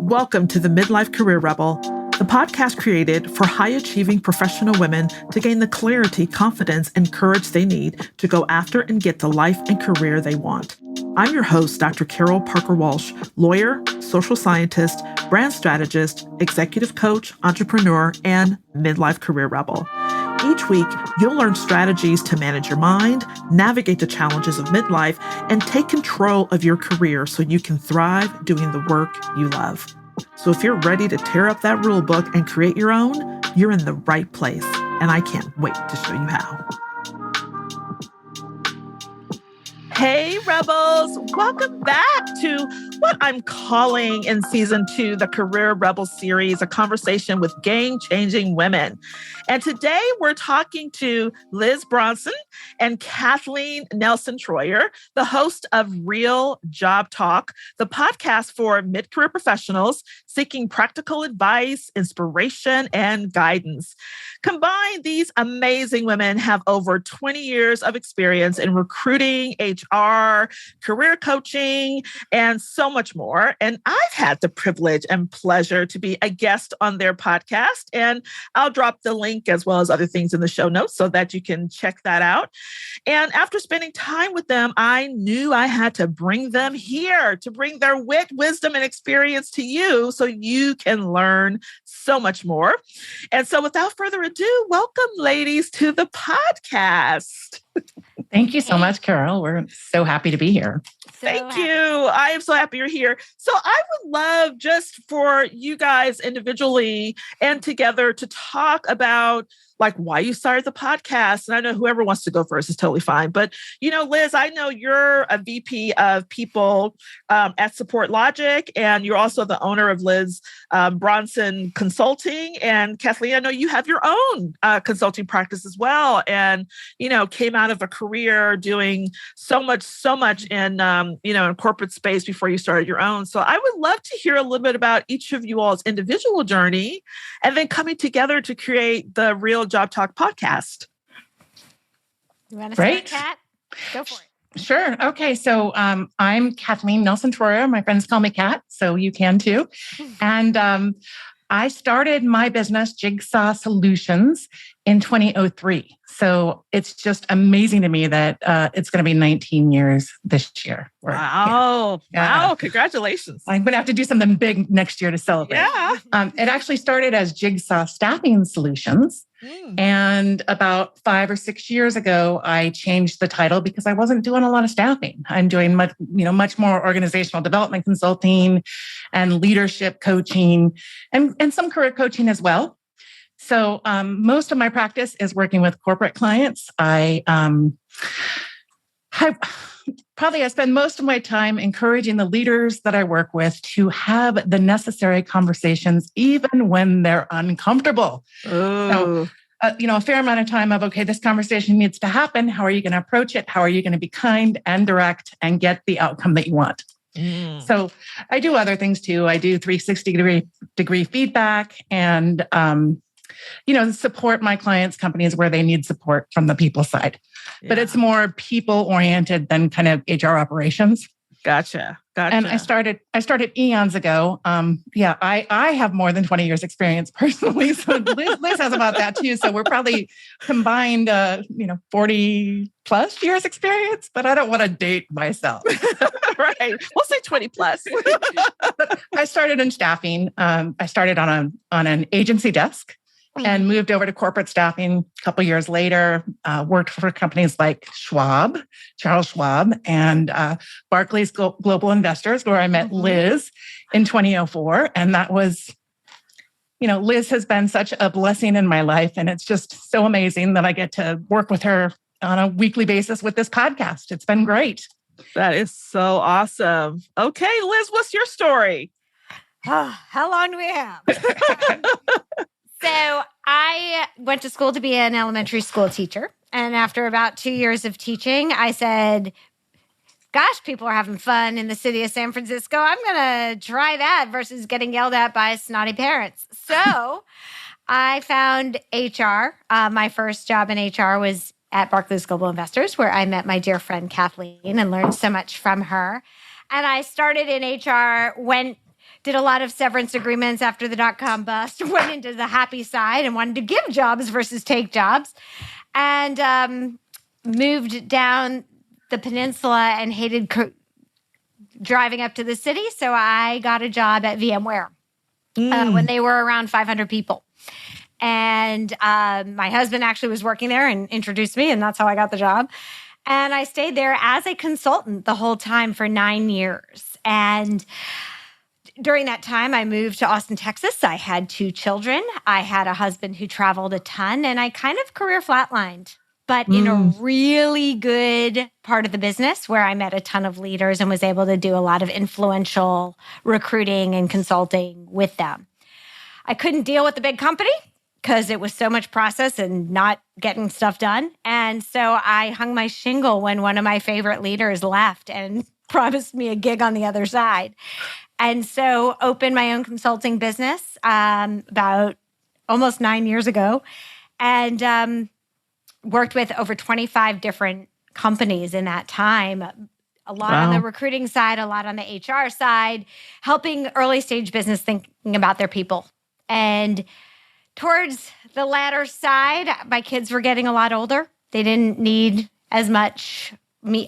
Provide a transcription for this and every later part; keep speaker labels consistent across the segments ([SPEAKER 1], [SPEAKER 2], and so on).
[SPEAKER 1] Welcome to the Midlife Career Rebel, the podcast created for high-achieving professional women to gain the clarity, confidence, and courage they need to go after and get the life and career they want. I'm your host, Dr. Carol Parker Walsh, lawyer, social scientist, brand strategist, executive coach, entrepreneur, and midlife career rebel. Each week, you'll learn strategies to manage your mind, navigate the challenges of midlife, and take control of your career so you can thrive doing the work you love. So if you're ready to tear up that rule book and create your own, you're in the right place, and I can't wait to show you how. Hey, Rebels, welcome back to what I'm calling in season 2, the Career Rebel series, a conversation with game-changing women. And today we're talking to Liz Bronson and Kathleen Nelson-Troyer, the host of Real Job Talk, the podcast for mid-career professionals seeking practical advice, inspiration, and guidance. Combined, these amazing women have over 20 years of experience in recruiting, HR, career coaching, and so much more. And I've had the privilege and pleasure to be a guest on their podcast. And I'll drop the link as well as other things in the show notes so that you can check that out. And after spending time with them, I knew I had to bring them here to bring their wit, wisdom, and experience to you so you can learn so much more. And so without further ado, welcome, ladies, to the podcast.
[SPEAKER 2] Thank you so much, Carol. We're so happy to be here.
[SPEAKER 1] Thank you. I am so happy you're here. So I would love just for you guys individually and together to talk about like why you started the podcast. And I know whoever wants to go first is totally fine. But, you know, Liz, I know you're a VP of people at Support Logic, and you're also the owner of Liz Bronson Consulting. And Kathleen, I know you have your own consulting practice as well. And, you know, came out of a career doing so much in, in corporate space before you started your own. So I would love to hear a little bit about each of you all's individual journey and then coming together to create the Real Job Talk podcast.
[SPEAKER 3] You want to start, Kat? Go for it.
[SPEAKER 2] Sure. Okay. So I'm Kathleen Nelson-Troyer. My friends call me Kat, so you can too. And I started my business, Jigsaw Solutions, in 2003. So it's just amazing to me that it's going to be 19 years this year.
[SPEAKER 1] Wow. Wow. Congratulations.
[SPEAKER 2] I'm going to have to do something big next year to celebrate.
[SPEAKER 1] Yeah.
[SPEAKER 2] It actually started as Jigsaw Staffing Solutions. And about 5 or 6 years ago, I changed the title because I wasn't doing a lot of staffing. I'm doing much more organizational development consulting and leadership coaching and some career coaching as well. So most of my practice is working with corporate clients. I spend most of my time encouraging the leaders that I work with to have the necessary conversations, even when they're uncomfortable. So, a fair amount of time of, okay, this conversation needs to happen. How are you going to approach it? How are you going to be kind and direct and get the outcome that you want? So I do other things too. I do 360-degree feedback and, support my clients' companies where they need support from the people side. Yeah. But it's more people-oriented than kind of HR operations.
[SPEAKER 1] Gotcha.
[SPEAKER 2] And I started eons ago. I have more than 20 years experience personally. So Liz has about that too. So we're probably combined, 40 plus years experience, but I don't want to date myself.
[SPEAKER 1] Right. We'll say 20 plus.
[SPEAKER 2] But I started in staffing. I started on an agency desk and moved over to corporate staffing a couple of years later, worked for companies like Charles Schwab, and Barclays Global Investors, where I met Liz in 2004. And that was, Liz has been such a blessing in my life. And it's just so amazing that I get to work with her on a weekly basis with this podcast. It's been great.
[SPEAKER 1] That is so awesome. Okay, Liz, what's your story?
[SPEAKER 3] How long do we have? So I went to school to be an elementary school teacher. And after about 2 years of teaching, I said, gosh, people are having fun in the city of San Francisco. I'm going to try that versus getting yelled at by snotty parents. So I found HR. My first job in HR was at Barclays Global Investors, where I met my dear friend Kathleen and learned so much from her. And I started in HR when did a lot of severance agreements after the dot-com bust, went into the happy side and wanted to give jobs versus take jobs, and moved down the peninsula and hated driving up to the city. So I got a job at VMware when they were around 500 people. And my husband actually was working there and introduced me, and that's how I got the job. And I stayed there as a consultant the whole time for 9 years. And during that time, I moved to Austin, Texas. I had 2 children. I had a husband who traveled a ton, and I kind of career flatlined, but in a really good part of the business where I met a ton of leaders and was able to do a lot of influential recruiting and consulting with them. I couldn't deal with the big company because it was so much process and not getting stuff done. And so I hung my shingle when one of my favorite leaders left and promised me a gig on the other side. And so opened my own consulting business about almost 9 years ago, and worked with over 25 different companies in that time. A lot on the recruiting side, a lot on the HR side, helping early stage business thinking about their people. And towards the latter side, my kids were getting a lot older. They didn't need as much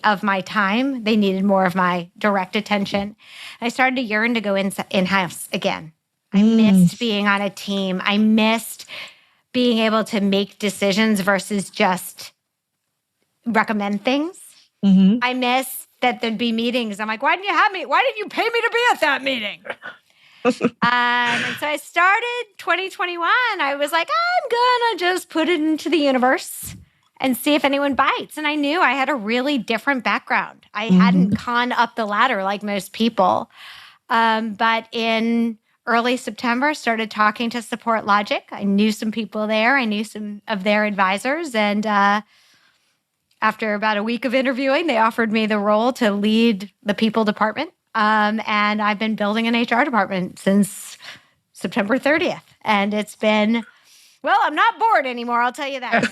[SPEAKER 3] of my time. They needed more of my direct attention. I started to yearn to go in-house again. I missed being on a team. I missed being able to make decisions versus just recommend things. I miss that there'd be meetings. I'm like, why didn't you have me? Why didn't you pay me to be at that meeting? And so I started 2021. I was like, I'm going to just put it into the universe and see if anyone bites. And I knew I had a really different background. I hadn't gone up the ladder like most people. But in early September, started talking to Support Logic. I knew some people there. I knew some of their advisors. And after about a week of interviewing, they offered me the role to lead the people department. And I've been building an HR department since September 30th. And it's been, well, I'm not bored anymore. I'll tell you that.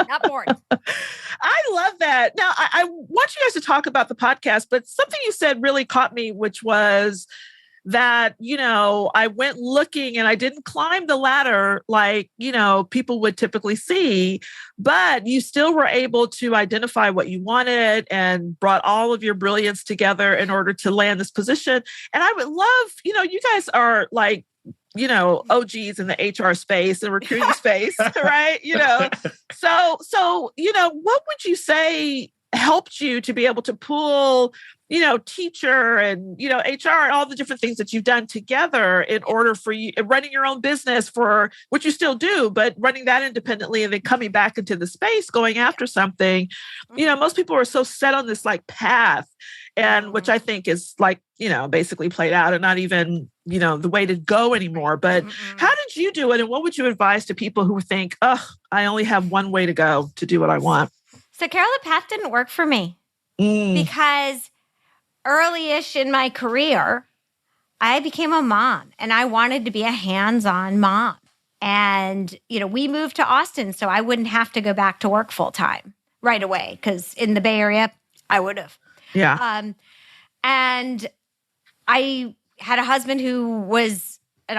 [SPEAKER 3] Not bored.
[SPEAKER 1] I love that. Now, I want you guys to talk about the podcast, but something you said really caught me, which was that, I went looking and I didn't climb the ladder like, people would typically see, but you still were able to identify what you wanted and brought all of your brilliance together in order to land this position. And I would love, you guys are like, OGs in the HR space and recruiting space, right? So, what would you say helped you to be able to pull, teacher and, HR and all the different things that you've done together in order for you running your own business for what you still do, but running that independently and then coming back into the space, going after something. Most people are so set on this like path, and which I think is like, basically played out and not even, the way to go anymore. But how did you do it? And what would you advise to people who think, I only have one way to go to do what I want?
[SPEAKER 3] So Carol, the path didn't work for me because early-ish in my career, I became a mom and I wanted to be a hands-on mom. And, we moved to Austin so I wouldn't have to go back to work full-time right away, because in the Bay Area, I would have.
[SPEAKER 1] Yeah.
[SPEAKER 3] And I had a husband who is an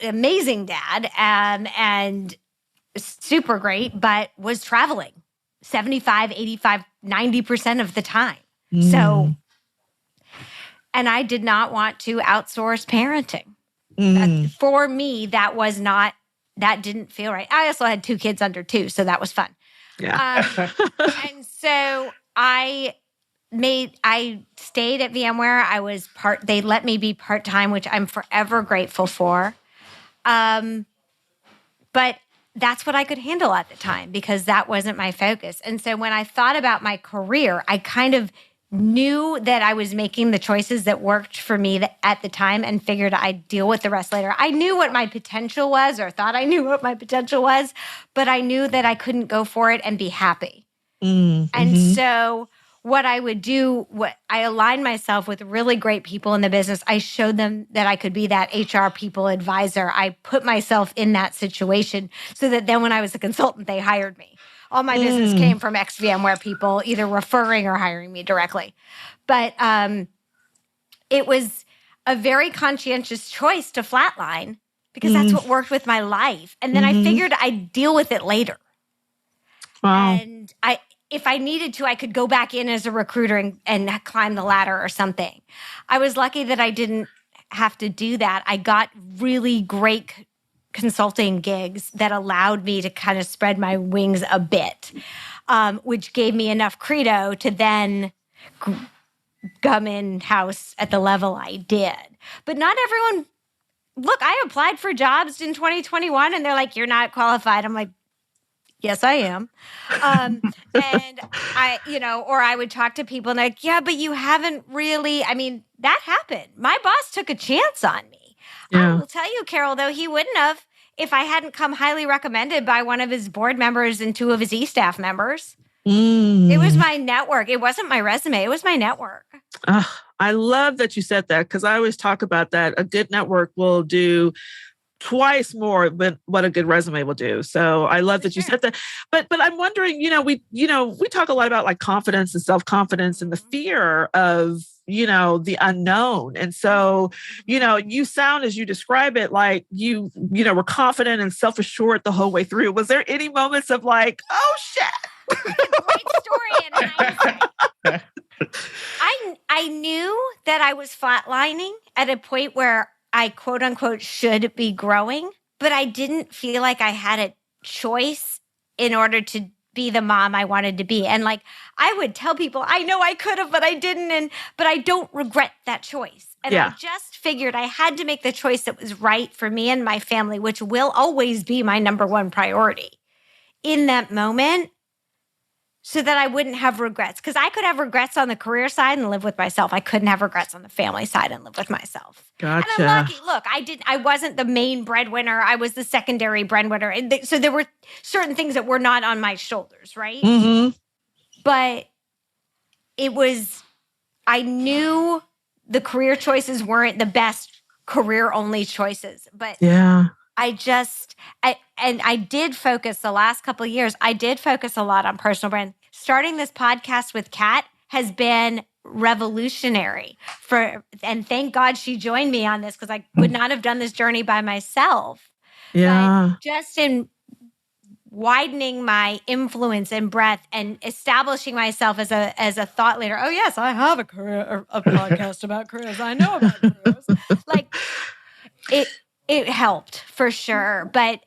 [SPEAKER 3] amazing dad and super great, but was traveling 75, 85, 90% of the time. So, and I did not want to outsource parenting. For me, that didn't feel right. I also had 2 kids under 2, so that was fun.
[SPEAKER 1] Yeah.
[SPEAKER 3] And so I stayed at VMware. They let me be part-time, which I'm forever grateful for. But that's what I could handle at the time because that wasn't my focus. And so when I thought about my career, I kind of knew that I was making the choices that worked for me at the time and figured I'd deal with the rest later. I knew what my potential was, or thought I knew what my potential was, but I knew that I couldn't go for it and be happy. And so what I would do, I aligned myself with really great people in the business. I showed them that I could be that HR people advisor. I put myself in that situation so that then when I was a consultant, they hired me. All my business came from ex-VMware people, either referring or hiring me directly. But a very conscientious choice to flatline because that's what worked with my life. And then I figured I'd deal with it later.
[SPEAKER 1] Wow.
[SPEAKER 3] And if I needed to, I could go back in as a recruiter and climb the ladder or something. I was lucky that I didn't have to do that. I got really great consulting gigs that allowed me to kind of spread my wings a bit, which gave me enough credo to then come in-house at the level I did. But not everyone, look, I applied for jobs in 2021 and they're like, you're not qualified. I'm like, yes, I am. And or I would talk to people and like, yeah, but you haven't really, that happened. My boss took a chance on me.
[SPEAKER 1] Yeah.
[SPEAKER 3] I will tell you, Carol, though, he wouldn't have if I hadn't come highly recommended by one of his board members and two of his e-staff members. It was my network. It wasn't my resume. It was my network.
[SPEAKER 1] I love that you said that because I always talk about that. A good network will do twice more than what a good resume will do. So I love that you said that. But I'm wondering, we talk a lot about like confidence and self-confidence and the fear of, the unknown. And so, you sound as you describe it, like you were confident and self-assured the whole way through. Was there any moments of like, oh shit?
[SPEAKER 3] Great story in hindsight. I knew that I was flatlining at a point where I quote unquote should be growing, but I didn't feel like I had a choice in order to be the mom I wanted to be. And like I would tell people, I know I could have, but I didn't. But I don't regret that choice. And I just figured I had to make the choice that was right for me and my family, which will always be my number one priority in that moment, so that I wouldn't have regrets. Because I could have regrets on the career side and live with myself. I couldn't have regrets on the family side and live with myself.
[SPEAKER 1] Gotcha.
[SPEAKER 3] And I'm lucky. Look, I wasn't the main breadwinner. I was the secondary breadwinner. And so there were certain things that were not on my shoulders, right?
[SPEAKER 1] Mm-hmm.
[SPEAKER 3] But I knew the career choices weren't the best career-only choices. But
[SPEAKER 1] yeah.
[SPEAKER 3] I did focus the last couple of years. I did focus a lot on personal brand. Starting this podcast with Kat has been revolutionary and thank God she joined me on this because I would not have done this journey by myself.
[SPEAKER 1] Yeah.
[SPEAKER 3] But just in widening my influence and breadth and establishing myself as a thought leader. Oh yes, I have a podcast about careers. I know about careers. Like it helped for sure. But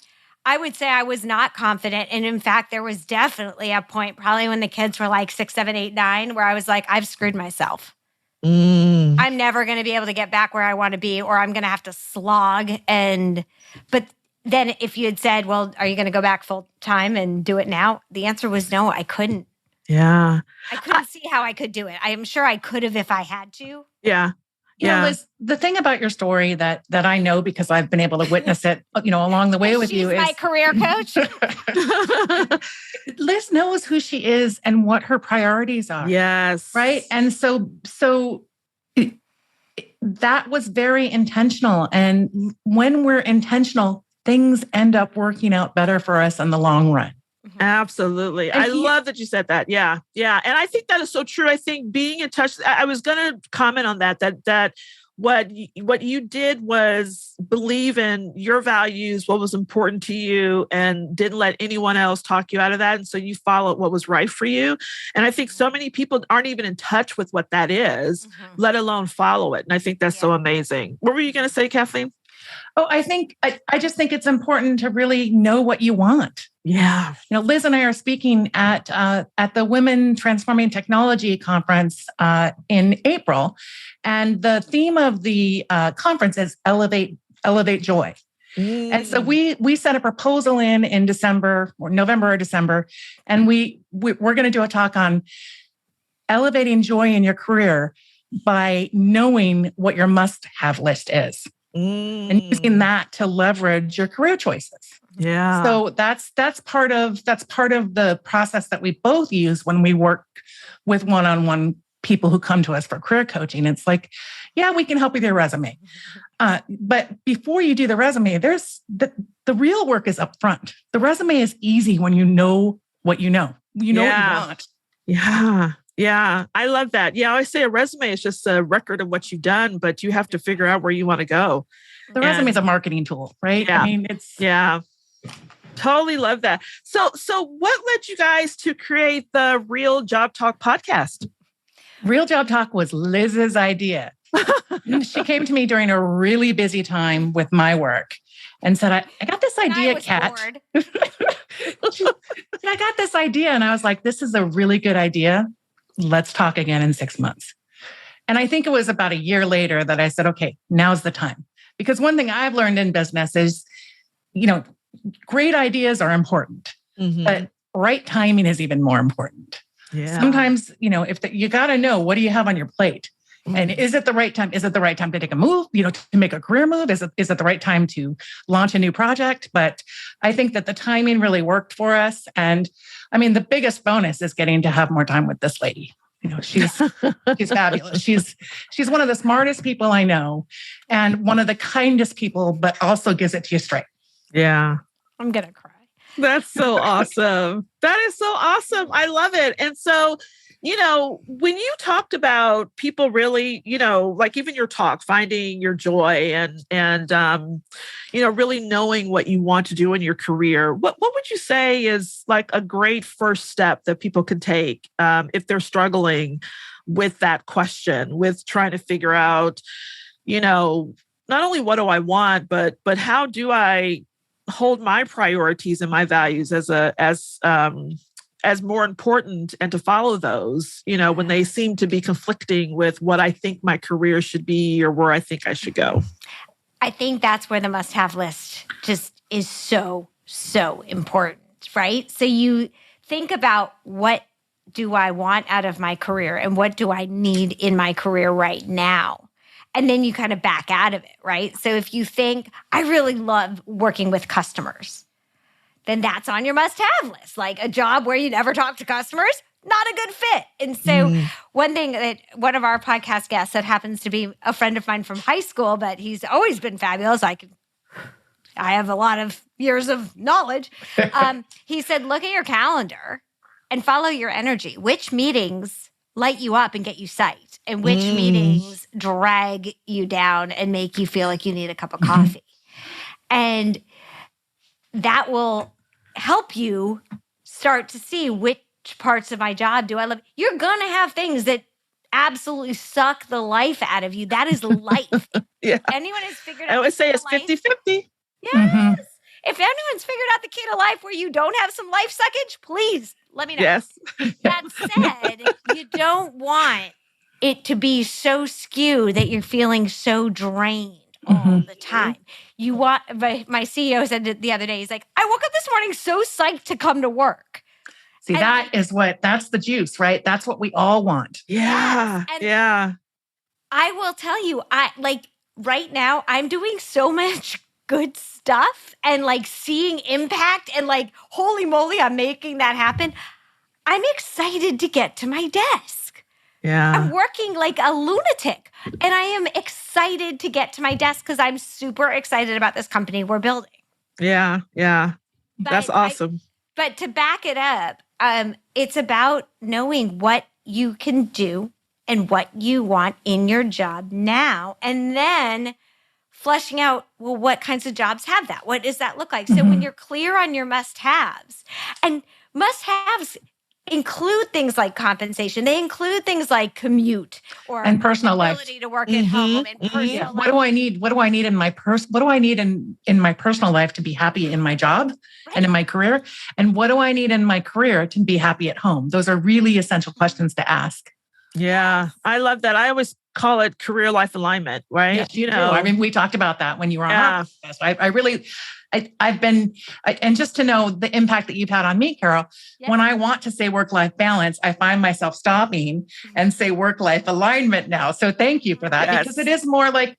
[SPEAKER 3] I would say I was not confident. And in fact, there was definitely a point probably when the kids were like 6, 7, 8, 9, where I was like, I've screwed myself. I'm never going to be able to get back where I want to be, or I'm going to have to slog. But then if you had said, well, are you going to go back full time and do it now? The answer was no, I couldn't.
[SPEAKER 1] Yeah.
[SPEAKER 3] I couldn't see how I could do it. I am sure I could have if I had to.
[SPEAKER 1] Yeah.
[SPEAKER 2] You know, Liz, the thing about your story that I know because I've been able to witness it, along the way with you is
[SPEAKER 3] my career coach.
[SPEAKER 2] Liz knows who she is and what her priorities are.
[SPEAKER 1] Yes.
[SPEAKER 2] Right. And so that was very intentional. And when we're intentional, things end up working out better for us in the long run.
[SPEAKER 1] Absolutely. I love that you said that. Yeah. Yeah. And I think that is so true. I think being in touch, I was going to comment on that what you did was believe in your values, what was important to you, and didn't let anyone else talk you out of that. And so you followed what was right for you. And I think so many people aren't even in touch with what that is, let alone follow it. And I think that's so amazing. What were you going to say, Kathleen?
[SPEAKER 2] Oh, I just think it's important to really know what you want.
[SPEAKER 1] Yeah.
[SPEAKER 2] Liz and I are speaking at the Women Transforming Technology Conference in April. And the theme of the conference is Elevate Joy. And so we set a proposal in December or November or December. And we're going to do a talk on elevating joy in your career by knowing what your must-have list is. And using that to leverage your career choices.
[SPEAKER 1] Yeah.
[SPEAKER 2] So that's part of the process that we both use when we work with one-on-one people who come to us for career coaching. It's like, yeah, we can help with your resume. But before you do the resume, there's the real work is up front. The resume is easy when you know what you know. You know what you want.
[SPEAKER 1] Yeah. Yeah, I love that. Yeah, I always say a resume is just a record of what you've done, but you have to figure out where you want to go.
[SPEAKER 2] The resume is a marketing tool, right?
[SPEAKER 1] Yeah.
[SPEAKER 2] I mean,
[SPEAKER 1] yeah. Totally love that. So what led you guys to create the Real Job Talk podcast?
[SPEAKER 2] Real Job Talk was Liz's idea. She came to me during a really busy time with my work and said, I got this idea, Kat. I got this idea. And I was like, this is a really good idea. Let's talk again in 6 months. And I think it was about a year later that I said, okay, now's the time. Because one thing I've learned in business is, great ideas are important, but right timing is even more important.
[SPEAKER 1] Yeah.
[SPEAKER 2] Sometimes, you got to know, what do you have on your plate? And is it the right time? Is it the right time to take a move, to make a career move? Is it the right time to launch a new project? But I think that the timing really worked for us. And I mean, the biggest bonus is getting to have more time with this lady. She's fabulous. She's one of the smartest people I know and one of the kindest people, but also gives it to you straight.
[SPEAKER 1] Yeah.
[SPEAKER 3] I'm going to cry.
[SPEAKER 1] That's so awesome. That is so awesome. I love it. And so, when you talked about people really, like even your talk, finding your joy and really knowing what you want to do in your career, what would you say is like a great first step that people can take if they're struggling with that question, with trying to figure out, not only what do I want, but how do I hold my priorities and my values as more important and to follow those, when they seem to be conflicting with what I think my career should be or where I think I should go.
[SPEAKER 3] I think that's where the must-have list just is so, so important, right? So you think about, what do I want out of my career and what do I need in my career right now? And then you kind of back out of it, right? So if you think, I really love working with customers, then that's on your must-have list. Like a job where you never talk to customers, not a good fit. And so one thing that one of our podcast guests that happens to be a friend of mine from high school, but he's always been fabulous. I have a lot of years of knowledge. He said, look at your calendar and follow your energy. Which meetings light you up and get you psyched? And which meetings drag you down and make you feel like you need a cup of coffee? And that will help you start to see which parts of my job do I love. You're going to have things that absolutely suck the life out of you. That is life.
[SPEAKER 1] Yeah.
[SPEAKER 3] Anyone has figured out,
[SPEAKER 1] I would say it's 50-50.
[SPEAKER 3] Yes. If anyone's figured out the key to life where you don't have some life suckage, please let me know.
[SPEAKER 1] Yes.
[SPEAKER 3] That said, you don't want it to be so skewed that you're feeling so drained all the time. You want, my CEO said it the other day, he's like, I woke up this morning so psyched to come to work.
[SPEAKER 2] See, that's the juice, right? That's what we all want.
[SPEAKER 1] Yeah. Yeah.
[SPEAKER 3] I will tell you, right now, I'm doing so much good stuff and seeing impact and holy moly, I'm making that happen. I'm excited to get to my desk.
[SPEAKER 1] Yeah.
[SPEAKER 3] I'm working like a lunatic and I am excited to get to my desk because I'm super excited about this company we're building.
[SPEAKER 1] Yeah. Yeah. That's awesome.
[SPEAKER 3] But to back it up, it's about knowing what you can do and what you want in your job now. And then fleshing out, well, what kinds of jobs have that? What does that look like? So when you're clear on your must-haves, and must-haves include things like compensation. They include things like commute and
[SPEAKER 2] personal life,
[SPEAKER 3] ability to work at home and personal life.
[SPEAKER 2] What do I need? What do I need in my What do I need in my personal life to be happy in my job and in my career? And what do I need in my career to be happy at home? Those are really essential questions to ask.
[SPEAKER 1] Yeah, I love that. I always call it career life alignment, right?
[SPEAKER 2] Yes, I mean, we talked about that when you were on our podcast. I've been, and just to know the impact that you've had on me, Carol, when I want to say work-life balance, I find myself stopping and say work-life alignment now. So thank you for that, because it is more like,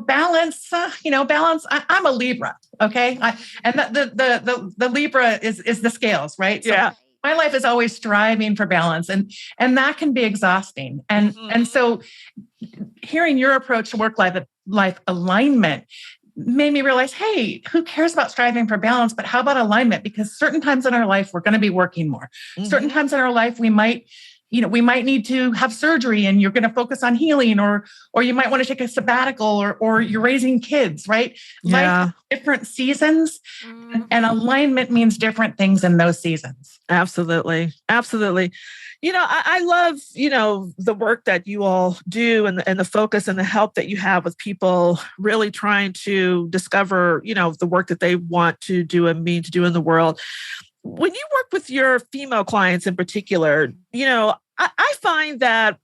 [SPEAKER 2] balance, balance. I'm a Libra. Okay. And the Libra is the scales, right? So my life is always striving for balance and that can be exhausting. And so hearing your approach to work-life alignment made me realize, hey, who cares about striving for balance, but how about alignment? Because certain times in our life, we're going to be working more. Certain times in our life, we might, we might need to have surgery and you're going to focus on healing, or you might want to take a sabbatical, or you're raising kids, right?
[SPEAKER 1] Yeah.
[SPEAKER 2] Life has different seasons, and alignment means different things in those seasons.
[SPEAKER 1] Absolutely. Absolutely. I love, the work that you all do, and the focus and the help that you have with people really trying to discover, the work that they want to do and mean to do in the world. When you work with your female clients in particular, I find that,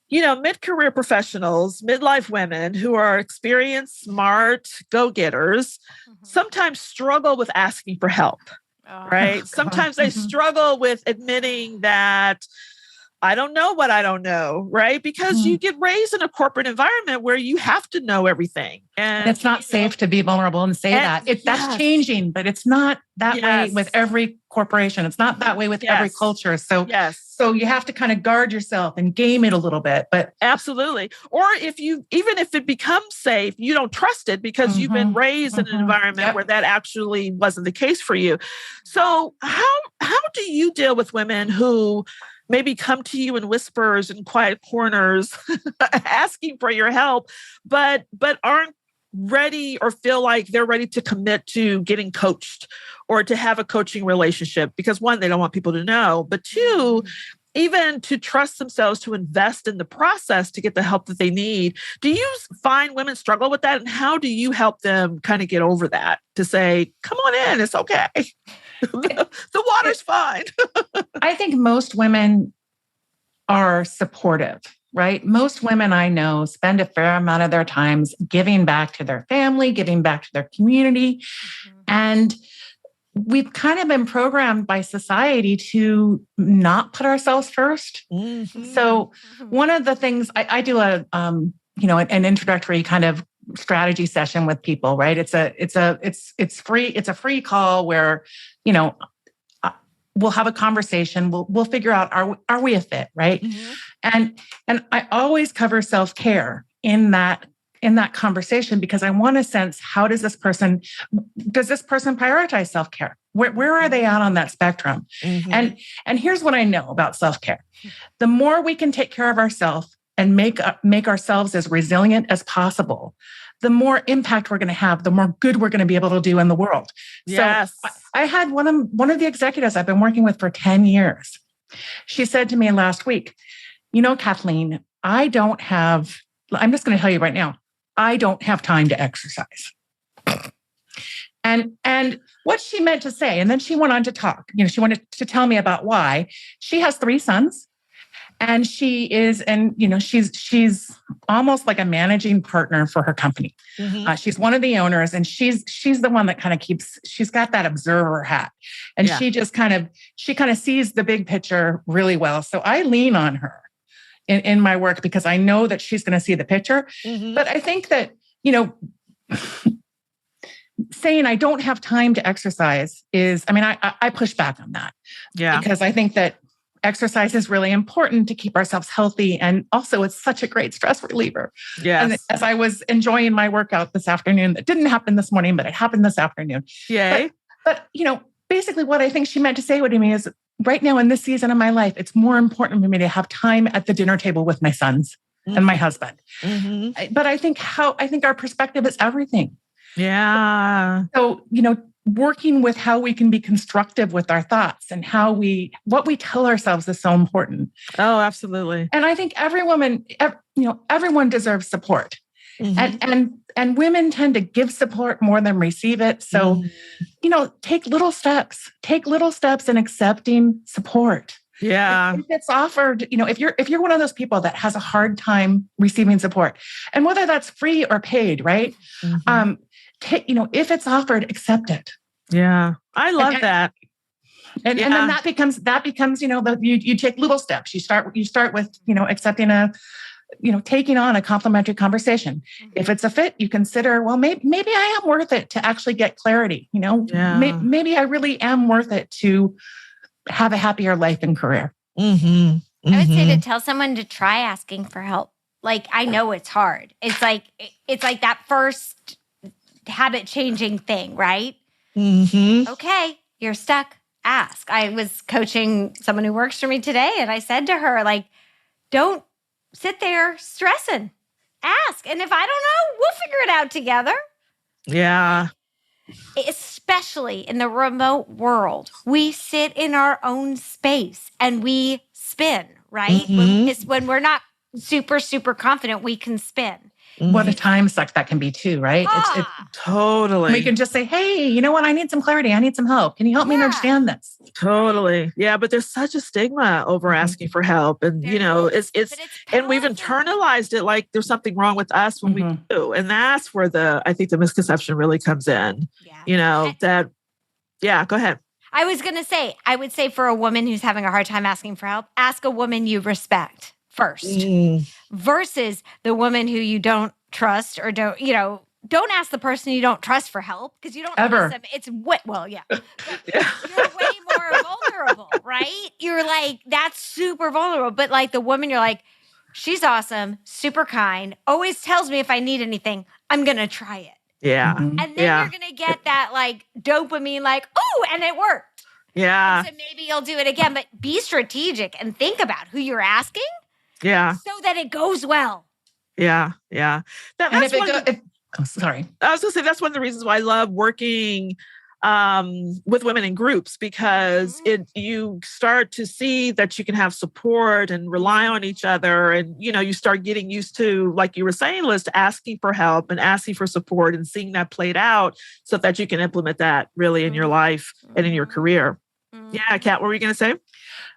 [SPEAKER 1] mid-career professionals, midlife women who are experienced, smart, go-getters, sometimes struggle with asking for help, right? Sometimes they struggle with admitting that I don't know what I don't know, right? Because you get raised in a corporate environment where you have to know everything. And
[SPEAKER 2] it's not safe to be vulnerable and say that. That's changing, but it's not that way with every corporation. It's not that way with every culture. So, so you have to kind of guard yourself and game it a little bit. But
[SPEAKER 1] absolutely. Or even if it becomes safe, you don't trust it because you've been raised in an environment where that actually wasn't the case for you. So how do you deal with women who maybe come to you in whispers and quiet corners asking for your help, but aren't ready or feel like they're ready to commit to getting coached or to have a coaching relationship? Because one, they don't want people to know, but two, even to trust themselves to invest in the process to get the help that they need. Do you find women struggle with that? And how do you help them kind of get over that to say, come on in, it's okay. The water's fine.
[SPEAKER 2] I think most women are supportive, right? Most women I know spend a fair amount of their times giving back to their family, giving back to their community. And we've kind of been programmed by society to not put ourselves first. So one of the things I do an introductory kind of strategy session with people, right? It's free. It's a free call where, we'll have a conversation. We'll figure out, are we a fit, right? And I always cover self-care in that conversation because I want to sense, how does this person prioritize self-care? Where are they at on that spectrum? And here's what I know about self-care. The more we can take care of ourselves and make ourselves as resilient as possible, the more impact we're going to have, the more good we're going to be able to do in the world.
[SPEAKER 1] Yes.
[SPEAKER 2] So I had one of the executives I've been working with for 10 years. She said to me last week, Kathleen, I'm just going to tell you right now, I don't have time to exercise. And what she meant to say, and then she went on to talk, she wanted to tell me about why. She has 3 sons. And she's almost like a managing partner for her company. She's one of the owners, and she's the one that kind of she's got that observer hat, and she just kind of sees the big picture really well. So I lean on her in my work because I know that she's going to see the picture. But I think that, saying I don't have time to exercise is, I push back on that. Because I think that exercise is really important to keep ourselves healthy. And also it's such a great stress reliever. And as I was enjoying my workout this afternoon, that didn't happen this morning, but it happened this afternoon.
[SPEAKER 1] Yay.
[SPEAKER 2] But basically what I think she meant to say to me is, right now in this season of my life, it's more important for me to have time at the dinner table with my sons and my husband. But I think our perspective is everything.
[SPEAKER 1] Yeah.
[SPEAKER 2] So, working with how we can be constructive with our thoughts and what we tell ourselves is so important.
[SPEAKER 1] Oh, absolutely.
[SPEAKER 2] And I think everyone deserves support. And women tend to give support more than receive it. So, take little steps in accepting support.
[SPEAKER 1] Yeah.
[SPEAKER 2] If it's offered, if you're one of those people that has a hard time receiving support, and whether that's free or paid, right? If it's offered, accept it.
[SPEAKER 1] Yeah. I love that.
[SPEAKER 2] And then that becomes, you take little steps. You start with, accepting taking on a complimentary conversation. If it's a fit, you consider, well, maybe I am worth it to actually get clarity. Maybe I really am worth it to have a happier life and career.
[SPEAKER 3] I would say to tell someone to try asking for help. Like, I know it's hard. It's like that first habit changing thing, right? Okay, you're stuck. ask. I was coaching someone who works for me today, and I said to her, like, don't sit there stressing. Ask. And if I don't know, we'll figure it out together.
[SPEAKER 1] Yeah.
[SPEAKER 3] Especially in the remote world, we sit in our own space and we spin, right?
[SPEAKER 1] Mm-hmm.
[SPEAKER 3] When we're not super, super confident, we can spin.
[SPEAKER 2] What a time suck that can be too, right?
[SPEAKER 1] Totally.
[SPEAKER 2] We can just say, hey, you know what? I need some clarity. I need some help. Can you help me understand this?
[SPEAKER 1] Totally. Yeah. But there's such a stigma over asking for help. And, it's and we've internalized it like there's something wrong with us when we do. And that's where I think the misconception really comes in, go ahead.
[SPEAKER 3] I was going to say, I would say for a woman who's having a hard time asking for help, ask a woman you respect first versus the woman who you don't trust or don't ask the person you don't trust for help because you don't
[SPEAKER 2] ever.
[SPEAKER 3] Trust them. It's you're way more vulnerable, right? You're like, that's super vulnerable. But like the woman, you're like, she's awesome, super kind, always tells me if I need anything, I'm going to try it.
[SPEAKER 1] Yeah.
[SPEAKER 3] And then you're going to get that like dopamine, like, oh, and it worked.
[SPEAKER 1] Yeah.
[SPEAKER 3] And so maybe you'll do it again, but be strategic and think about who you're asking.
[SPEAKER 1] Yeah.
[SPEAKER 3] So that it goes well.
[SPEAKER 1] Yeah. Yeah.
[SPEAKER 2] Sorry.
[SPEAKER 1] I was going to say, that's one of the reasons why I love working with women in groups because you start to see that you can have support and rely on each other. And, you start getting used to, like you were saying, Liz, to asking for help and asking for support and seeing that played out so that you can implement that really in your life and in your career. Yeah. Kat, what were you going to say?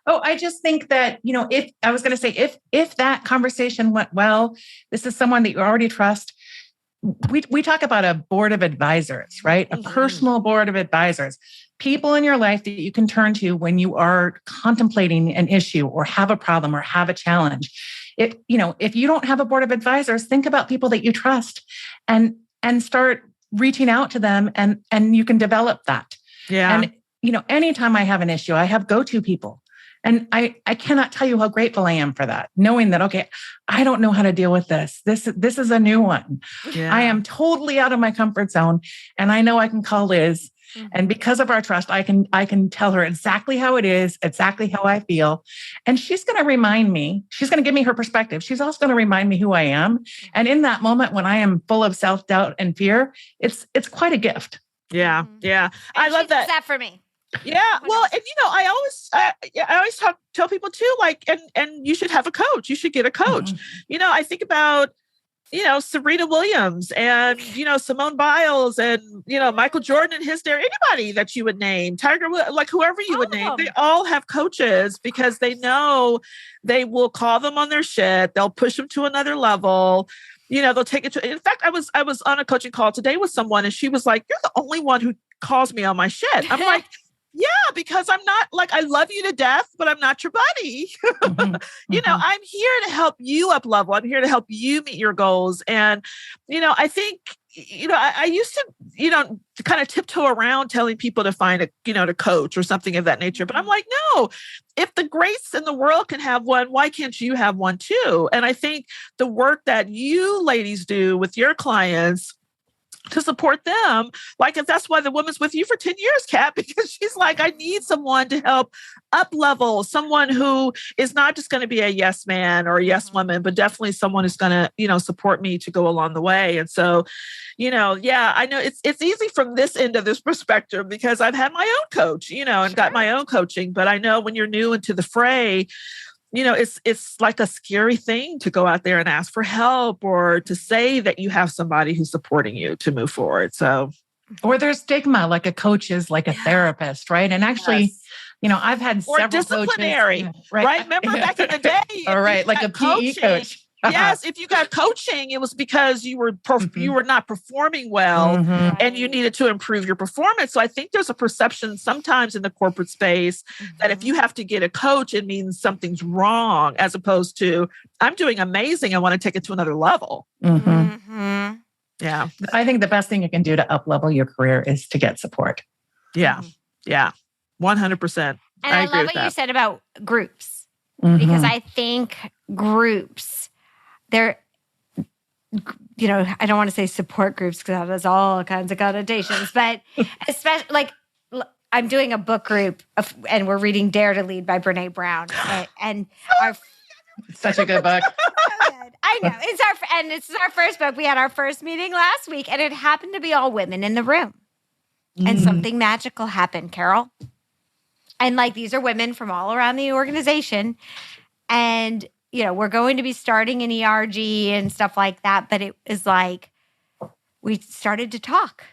[SPEAKER 2] Oh, I just think that, if that conversation went well, this is someone that you already trust. We talk about a board of advisors, right? A personal board of advisors, people in your life that you can turn to when you are contemplating an issue or have a problem or have a challenge. If you don't have a board of advisors, think about people that you trust and start reaching out to them and you can develop that.
[SPEAKER 1] Yeah.
[SPEAKER 2] And, anytime I have an issue, I have go-to people. And I cannot tell you how grateful I am for that, knowing that, okay, I don't know how to deal with this. This is a new one.
[SPEAKER 1] Yeah.
[SPEAKER 2] I am totally out of my comfort zone. And I know I can call Liz. And because of our trust, I can tell her exactly how it is, exactly how I feel. And she's going to remind me, she's going to give me her perspective. She's also going to remind me who I am. And in that moment when I am full of self-doubt and fear, it's quite a gift.
[SPEAKER 1] Yeah. Yeah. I love that.
[SPEAKER 3] That for me.
[SPEAKER 1] Yeah. Well, and I always tell people too, like, and you should have a coach. You should get a coach. I think about, Serena Williams and, Simone Biles and, Michael Jordan and his dare, anybody that you would name, Tiger, like whoever you would name, they all have coaches because they know they will call them on their shit. They'll push them to another level. They'll take it to, in fact, I was on a coaching call today with someone and she was like, you're the only one who calls me on my shit. I'm like, yeah, because I'm not like, I love you to death, but I'm not your buddy. I'm here to help you up level. I'm here to help you meet your goals. And, I think, I used to, to kind of tiptoe around telling people to find a, to coach or something of that nature. But I'm like, no, if the greats in the world can have one, why can't you have one too? And I think the work that you ladies do with your clients to support them. Like if that's why the woman's with you for 10 years, Kat, because she's like, I need someone to help up level, someone who is not just going to be a yes man or a yes woman, but definitely someone who's going to, support me to go along the way. And so, I know it's easy from this end of this perspective because I've had my own coach, and got my own coaching, but I know when you're new into the fray, it's like a scary thing to go out there and ask for help or to say that you have somebody who's supporting you to move forward. So,
[SPEAKER 2] or there's stigma, like a coach is like a therapist, right? And actually, I've had several
[SPEAKER 1] disciplinary,
[SPEAKER 2] coaches,
[SPEAKER 1] right? Remember back in the day,
[SPEAKER 2] all right, like a PE coach.
[SPEAKER 1] Yes, if you got coaching, it was because you were you were not performing well and you needed to improve your performance. So I think there's a perception sometimes in the corporate space that if you have to get a coach, it means something's wrong, as opposed to I'm doing amazing. I want to take it to another level. Yeah.
[SPEAKER 2] I think the best thing you can do to up level your career is to get support.
[SPEAKER 1] Yeah. Yeah. 100%.
[SPEAKER 3] And I
[SPEAKER 1] agree
[SPEAKER 3] love
[SPEAKER 1] with
[SPEAKER 3] what
[SPEAKER 1] that.
[SPEAKER 3] you said about groups, because I think groups, they're, I don't want to say support groups because that has all kinds of connotations, but especially like I'm doing a book group and we're reading Dare to Lead by Brene Brown. And our
[SPEAKER 2] such a good book.
[SPEAKER 3] So good. I know. It's our first book. We had our first meeting last week and it happened to be all women in the room. And something magical happened, Carol. And like, these are women from all around the organization. And, we're going to be starting an ERG and stuff like that. But it is like, we started to talk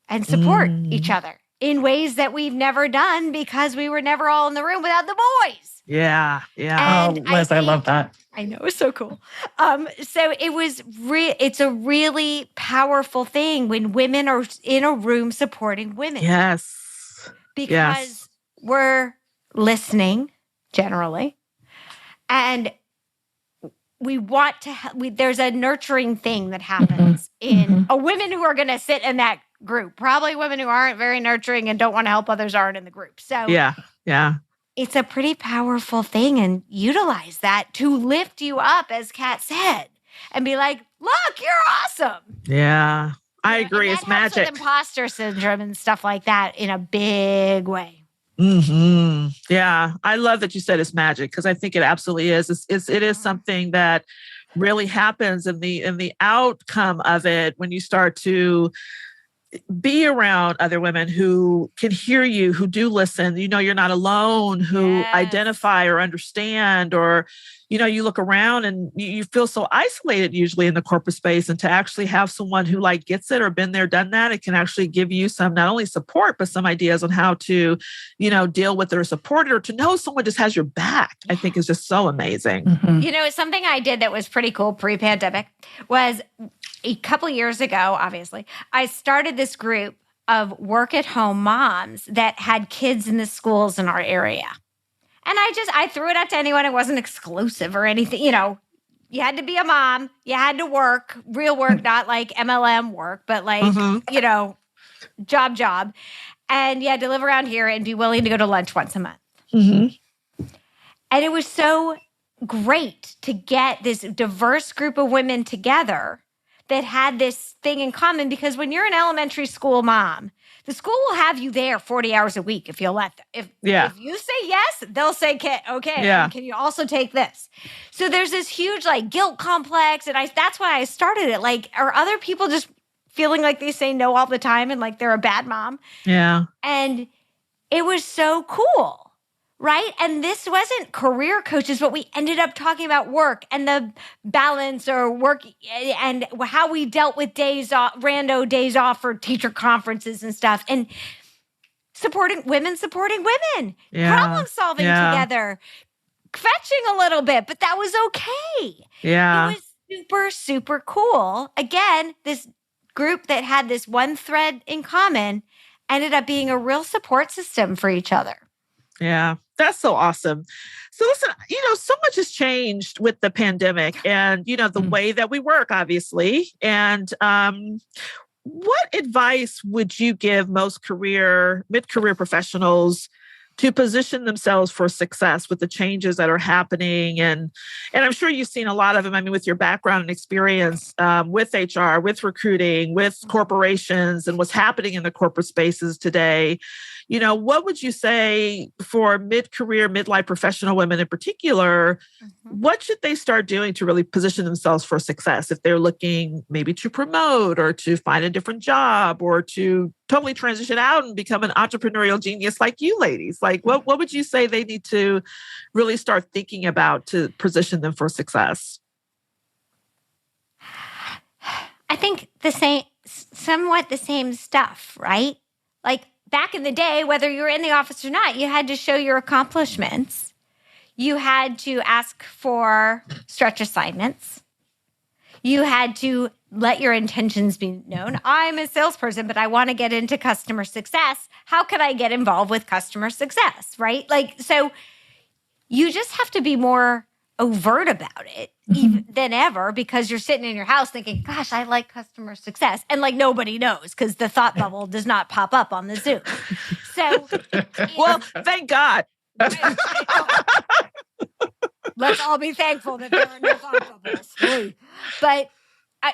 [SPEAKER 3] and support each other in ways that we've never done because we were never all in the room without the boys.
[SPEAKER 1] Yeah. Yeah.
[SPEAKER 2] And Liz, I love that.
[SPEAKER 3] I know. It's so cool. So it's a really powerful thing when women are in a room supporting women.
[SPEAKER 1] Yes.
[SPEAKER 3] Because we're listening generally. And we want to, there's a nurturing thing that happens in women who are going to sit in that group. Probably women who aren't very nurturing and don't want to help others aren't in the group. So
[SPEAKER 1] yeah.
[SPEAKER 3] It's a pretty powerful thing, and utilize that to lift you up, as Kat said, and be like, look, you're awesome.
[SPEAKER 1] Yeah, I agree. It's magic.
[SPEAKER 3] With imposter syndrome and stuff like that in a big way.
[SPEAKER 1] Yeah, I love that you said it's magic because I think it absolutely is. It is something that really happens in the outcome of it when you start to be around other women who can hear you, who do listen, you're not alone, who identify or understand, or, you look around and you feel so isolated usually in the corporate space, and to actually have someone who like gets it or been there, done that, it can actually give you some, not only support, but some ideas on how to, deal with it or support it, or to know someone just has your back, I think is just so amazing.
[SPEAKER 3] Something I did that was pretty cool pre-pandemic was a couple years ago, obviously, I started this group of work-at-home moms that had kids in the schools in our area. And I threw it out to anyone. It wasn't exclusive or anything. You had to be a mom. You had to work, real work, not like MLM work, but like, job. And you had to live around here and be willing to go to lunch once a month. And it was so great to get this diverse group of women together that had this thing in common, because when you're an elementary school mom, the school will have you there 40 hours a week if you'll let them. If you say yes, they'll say, okay, can you also take this? So there's this huge like guilt complex, and that's why I started it. Like, are other people just feeling like they say no all the time and like they're a bad mom?
[SPEAKER 1] Yeah.
[SPEAKER 3] And it was so cool. Right? And this wasn't career coaches, but we ended up talking about work and the balance or work and how we dealt with days off, rando days off for teacher conferences and stuff, and supporting women, problem solving together, fetching a little bit, but that was okay.
[SPEAKER 1] Yeah.
[SPEAKER 3] It was super, super cool. Again, this group that had this one thread in common ended up being a real support system for each other.
[SPEAKER 1] Yeah, that's so awesome. So listen, so much has changed with the pandemic and, the way that we work, obviously. And what advice would you give most mid-career professionals to position themselves for success with the changes that are happening? And I'm sure you've seen a lot of them. I mean, with your background and experience with HR, with recruiting, with corporations, and what's happening in the corporate spaces today. What would you say for mid-career, midlife professional women in particular? What should they start doing to really position themselves for success if they're looking maybe to promote or to find a different job or to totally transition out and become an entrepreneurial genius like you ladies? Like, what would you say they need to really start thinking about to position them for success?
[SPEAKER 3] I think somewhat the same stuff, right? Like, back in the day, whether you were in the office or not, you had to show your accomplishments. You had to ask for stretch assignments. You had to let your intentions be known. I'm a salesperson, but I want to get into customer success. How can I get involved with customer success, right? Like, so you just have to be more overt about it even than ever, because you're sitting in your house thinking, gosh, I like customer success. And like nobody knows because the thought bubble does not pop up on the Zoom. So,
[SPEAKER 1] well, thank God.
[SPEAKER 3] Let's all be thankful that there are no thought bubbles. But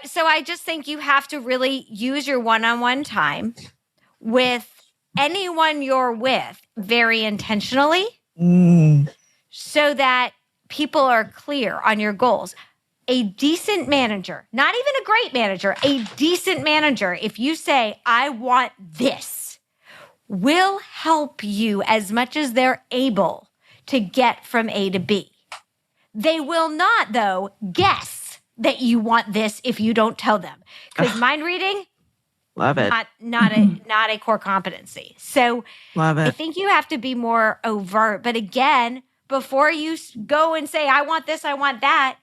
[SPEAKER 3] so I just think you have to really use your one-on-one time with anyone you're with very intentionally so that people are clear on your goals. A decent manager, not even a great manager, a decent manager, if you say, I want this, will help you as much as they're able to get from A to B. They will not, though, guess that you want this if you don't tell them. Because mind reading,
[SPEAKER 1] love it.
[SPEAKER 3] Not a core competency. So
[SPEAKER 1] love it.
[SPEAKER 3] I think you have to be more overt. But again, before you go and say, I want this, I want that,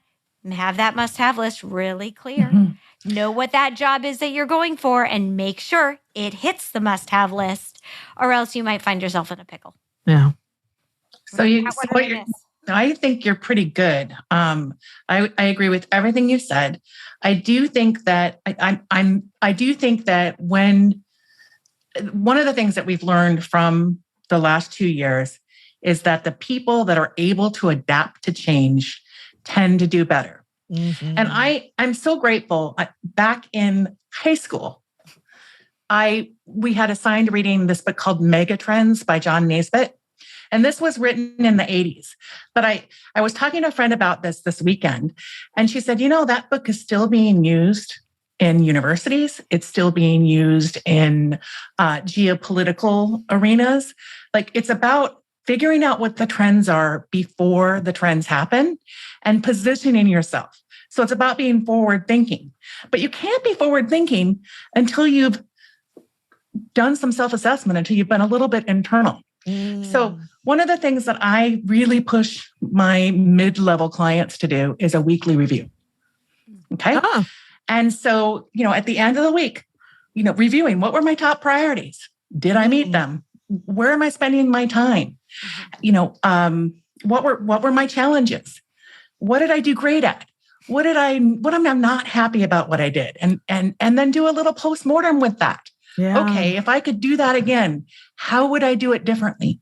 [SPEAKER 3] have that must-have list really clear. Know what that job is that you're going for and make sure it hits the must-have list, or else you might find yourself in a pickle.
[SPEAKER 1] Yeah.
[SPEAKER 2] I think you're pretty good. I agree with everything you said. I do think that I do think that when one of the things that we've learned from the last 2 years is that the people that are able to adapt to change tend to do better. And I'm so grateful. Back in high school, we had assigned reading this book called Megatrends by John Naisbitt. And this was written in the 80s. But I was talking to a friend about this weekend, and she said, that book is still being used in universities. It's still being used in geopolitical arenas. Like, it's about figuring out what the trends are before the trends happen and positioning yourself. So it's about being forward thinking. But you can't be forward thinking until you've done some self-assessment, until you've been a little bit internal. So one of the things that I really push my mid-level clients to do is a weekly review. Okay. And so, at the end of the week, reviewing, what were my top priorities? Did I meet them? Where am I spending my time? What were my challenges? What did I do great at? What am I not happy about what I did? And then do a little postmortem with that. Yeah. Okay, if I could do that again, how would I do it differently?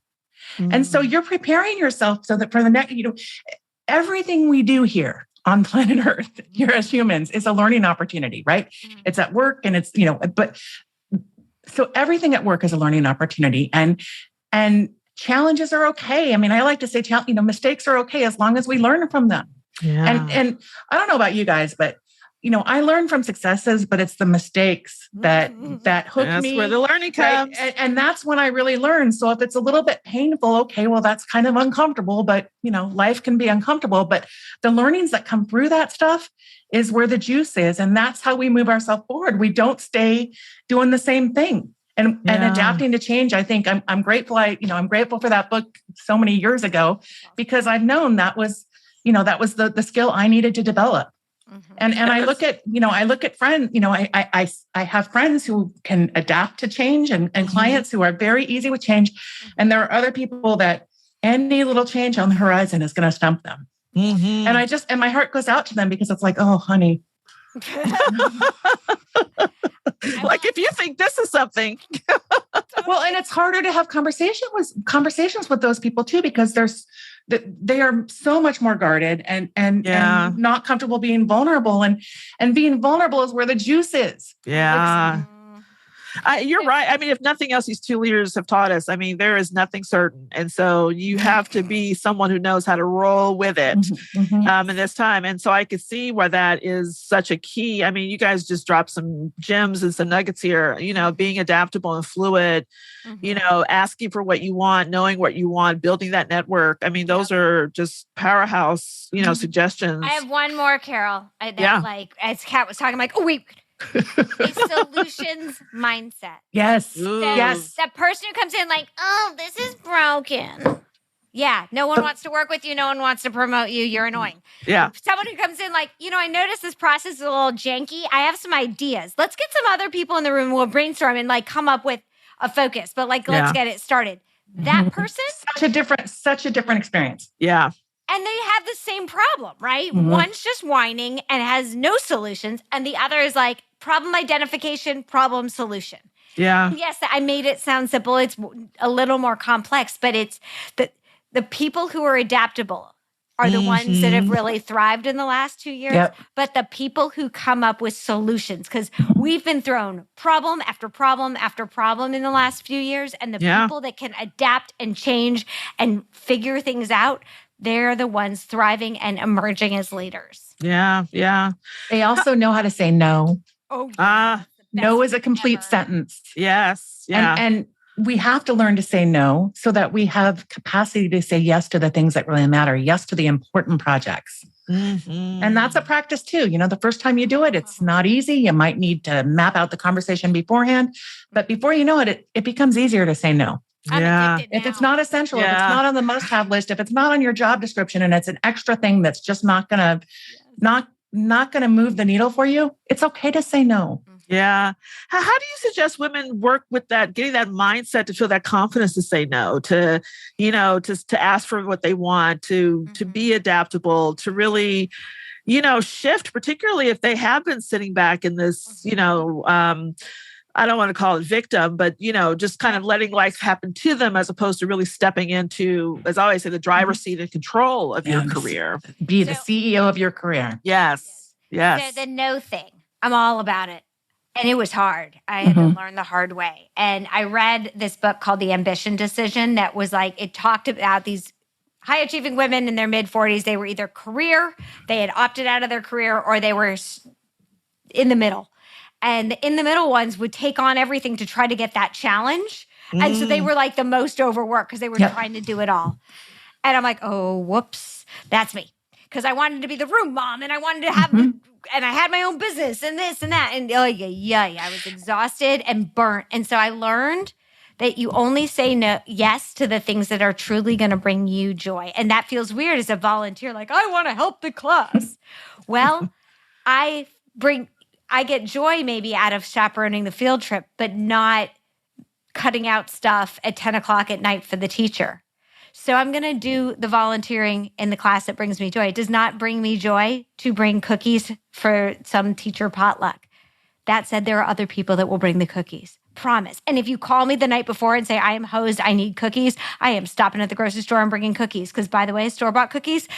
[SPEAKER 2] And so you're preparing yourself so that for the next, everything we do here on planet Earth, here as humans, is a learning opportunity, right? It's at work and it's, but so everything at work is a learning opportunity, and challenges are okay. I mean, I like to say, mistakes are okay as long as we learn from them. Yeah. And I don't know about you guys, but I learn from successes, but it's the mistakes that hook me.
[SPEAKER 1] That's where the learning comes.
[SPEAKER 2] Right? And that's when I really learn. So if it's a little bit painful, okay, well, that's kind of uncomfortable, but life can be uncomfortable. But the learnings that come through that stuff is where the juice is. And that's how we move ourselves forward. We don't stay doing the same thing. And adapting to change. I think I'm grateful. I'm grateful for that book so many years ago, because I've known that was the skill I needed to develop. And I look at friends, I have friends who can adapt to change and clients who are very easy with change. And there are other people that any little change on the horizon is going to stump them. And my heart goes out to them, because it's like, oh, honey.
[SPEAKER 1] Like, if you think this is something.
[SPEAKER 2] Well, and it's harder to have conversations with those people too, because they are so much more guarded and not comfortable being vulnerable, and being vulnerable is where the juice is.
[SPEAKER 1] Yeah. You're right. I mean, if nothing else, these 2 leaders have taught us, there is nothing certain. And so you have to be someone who knows how to roll with it in this time. And so I could see why that is such a key. You guys just dropped some gems and some nuggets here, being adaptable and fluid, asking for what you want, knowing what you want, building that network. Those are just powerhouse, suggestions.
[SPEAKER 3] I have one more, Carol. As Kat was talking, I'm like, oh, wait. A solutions mindset.
[SPEAKER 2] Yes.
[SPEAKER 3] Yes. That person who comes in like, oh, this is broken. Yeah. No one wants to work with you. No one wants to promote you. You're annoying.
[SPEAKER 1] Yeah.
[SPEAKER 3] Someone who comes in like, I noticed this process is a little janky. I have some ideas. Let's get some other people in the room. We'll brainstorm and come up with a focus, but let's get it started. That person.
[SPEAKER 2] Such a different experience.
[SPEAKER 1] Yeah.
[SPEAKER 3] And they have the same problem, right? One's just whining and has no solutions. And the other is like problem identification, problem solution.
[SPEAKER 1] Yeah.
[SPEAKER 3] And yes, I made it sound simple. It's a little more complex, but it's the people who are adaptable are the ones that have really thrived in the last 2 years,
[SPEAKER 2] Yep.
[SPEAKER 3] but the people who come up with solutions, because we've been thrown problem after problem after problem in the last few years, and the people that can adapt and change and figure things out, they're the ones thriving and emerging as leaders.
[SPEAKER 1] Yeah. Yeah.
[SPEAKER 2] They also know how to say no.
[SPEAKER 3] Oh, yeah.
[SPEAKER 2] No is a complete sentence.
[SPEAKER 1] Yes. Yeah.
[SPEAKER 2] And we have to learn to say no so that we have capacity to say yes to the things that really matter, yes to the important projects. And that's a practice too. The first time you do it, it's not easy. You might need to map out the conversation beforehand, but before you know it, it becomes easier to say no. If it's not essential, if it's not on the must-have list, if it's not on your job description and it's an extra thing that's just not gonna move the needle for you, it's okay to say no.
[SPEAKER 1] Yeah. How do you suggest women work with that, getting that mindset to feel that confidence to say no, to ask for what they want, to be adaptable, to really, shift, particularly if they have been sitting back in this, I don't want to call it victim, but, just kind of letting life happen to them as opposed to really stepping into, as I always say, the driver's seat and control of your career.
[SPEAKER 2] Be the CEO of your career.
[SPEAKER 1] Yes. Yes.
[SPEAKER 3] The no thing. I'm all about it. And it was hard. I had to learn the hard way. And I read this book called The Ambition Decision that was like, it talked about these high achieving women in their mid 40s. They were either they had opted out of their career, or they were in the middle. And the in the middle ones would take on everything to try to get that challenge. And so they were like the most overworked because they were trying to do it all. And I'm like, oh, whoops, that's me. Because I wanted to be the room mom, and I wanted to have, and I had my own business and this and that. And I was exhausted and burnt. And so I learned that you only say yes to the things that are truly going to bring you joy. And that feels weird as a volunteer, like, I want to help the class. Well, I get joy maybe out of chaperoning the field trip, but not cutting out stuff at 10 o'clock at night for the teacher. So I'm going to do the volunteering in the class that brings me joy. It does not bring me joy to bring cookies for some teacher potluck. That said, there are other people that will bring the cookies. Promise. And if you call me the night before and say, I am hosed, I need cookies, I am stopping at the grocery store and bringing cookies. Because by the way, store-bought cookies,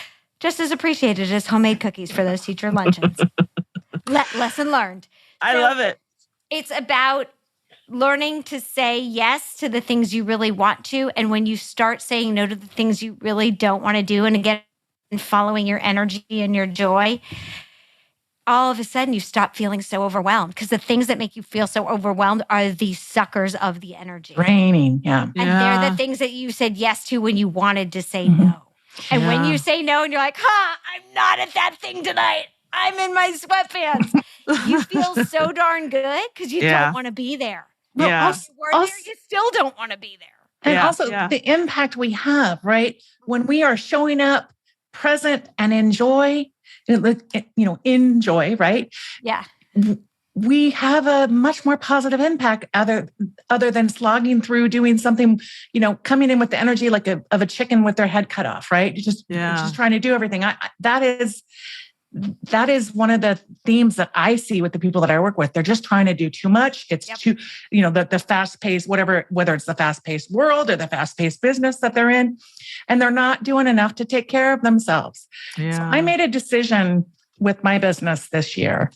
[SPEAKER 3] just as appreciated as homemade cookies for those teacher luncheons. Lesson learned.
[SPEAKER 1] I love it.
[SPEAKER 3] It's about learning to say yes to the things you really want to. And when you start saying no to the things you really don't want to do, and again, following your energy and your joy, all of a sudden you stop feeling so overwhelmed, because the things that make you feel so overwhelmed are the suckers of the energy.
[SPEAKER 2] Draining, yeah.
[SPEAKER 3] And they're the things that you said yes to when you wanted to say no. And when you say no and you're like, I'm not at that thing tonight, I'm in my sweatpants, you feel so darn good because you don't want to be there.
[SPEAKER 2] Well,
[SPEAKER 3] There, you still don't want to be there.
[SPEAKER 2] And also the impact we have, right? When we are showing up present and enjoy, right?
[SPEAKER 3] Yeah.
[SPEAKER 2] We have a much more positive impact other than slogging through doing something, coming in with the energy like of a chicken with their head cut off, right? Just trying to do everything. That is one of the themes that I see with the people that I work with. They're just trying to do too much. It's too, the fast-paced, whether it's the fast-paced world or the fast-paced business that they're in, and they're not doing enough to take care of themselves. Yeah. So I made a decision with my business this year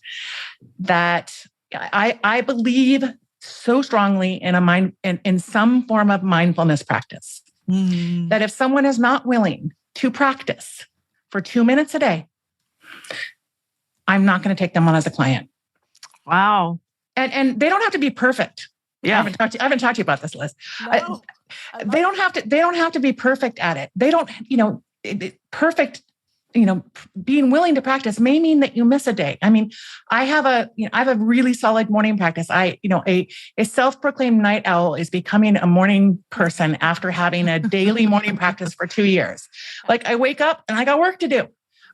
[SPEAKER 2] that I believe so strongly in some form of mindfulness practice. That if someone is not willing to practice for 2 minutes a day, I'm not going to take them on as a client.
[SPEAKER 1] Wow.
[SPEAKER 2] And they don't have to be perfect. Yeah. I haven't talked to you about this, Liz. No. They don't have to be perfect at it. They don't, perfect, being willing to practice may mean that you miss a day. I mean, I have a really solid morning practice. A self-proclaimed night owl is becoming a morning person after having a daily morning practice for 2 years. Like, I wake up and I got work to do.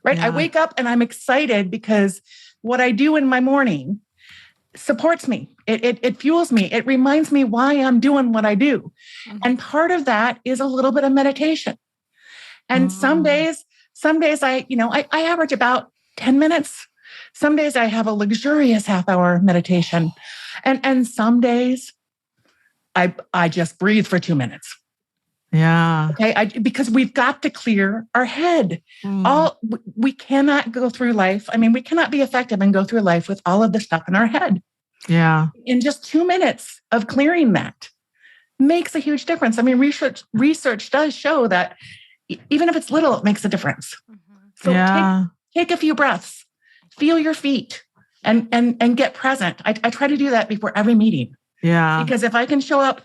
[SPEAKER 2] Right. Yeah. I wake up and I'm excited because what I do in my morning supports me. It fuels me. It reminds me why I'm doing what I do. Mm-hmm. And part of that is a little bit of meditation. And some days I average about 10 minutes. Some days I have a luxurious half-hour meditation. And some days I just breathe for 2 minutes.
[SPEAKER 1] Yeah.
[SPEAKER 2] Okay. Because we've got to clear our head. We cannot go through life. I mean, we cannot be effective and go through life with all of the stuff in our head.
[SPEAKER 1] Yeah.
[SPEAKER 2] In just 2 minutes of clearing that makes a huge difference. I mean, research does show that even if it's little, it makes a difference. So take a few breaths, feel your feet, and get present. I try to do that before every meeting.
[SPEAKER 1] Yeah.
[SPEAKER 2] Because if I can show up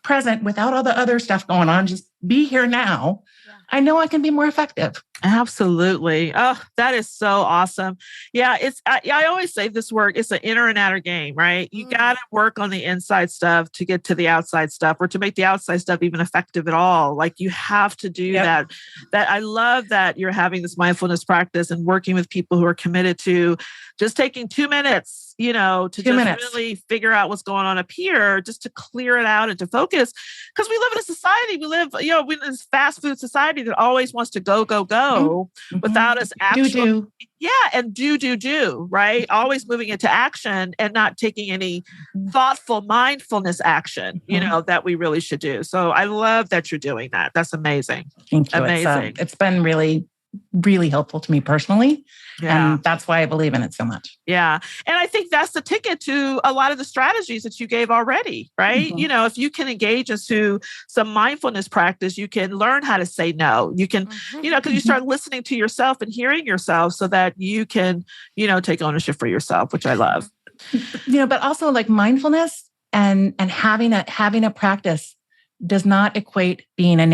[SPEAKER 2] present without all the other stuff going on, just be here now, I know I can be more effective.
[SPEAKER 1] Absolutely. Oh, that is so awesome. Yeah. I always say this work, it's an inner and outer game, right? You got to work on the inside stuff to get to the outside stuff, or to make the outside stuff even effective at all. Like, you have to do that. I love that you're having this mindfulness practice and working with people who are committed to just taking 2 minutes, to just really figure out what's going on up here, just to clear it out and to focus. Because we live in a society, we live in this fast food society that always wants to go, without us actually, and do, right? Always moving into action and not taking any thoughtful mindfulness action, that we really should do. So I love that you're doing that. That's amazing.
[SPEAKER 2] Thank you.
[SPEAKER 1] Amazing.
[SPEAKER 2] It's been really, really helpful to me personally.
[SPEAKER 1] Yeah.
[SPEAKER 2] And that's why I believe in it so much.
[SPEAKER 1] Yeah. And I think that's the ticket to a lot of the strategies that you gave already, right? If you can engage into some mindfulness practice, you can learn how to say no. You can, because you start listening to yourself and hearing yourself so that you can, take ownership for yourself, which I love.
[SPEAKER 2] But also, like, mindfulness and having a practice does not equate being a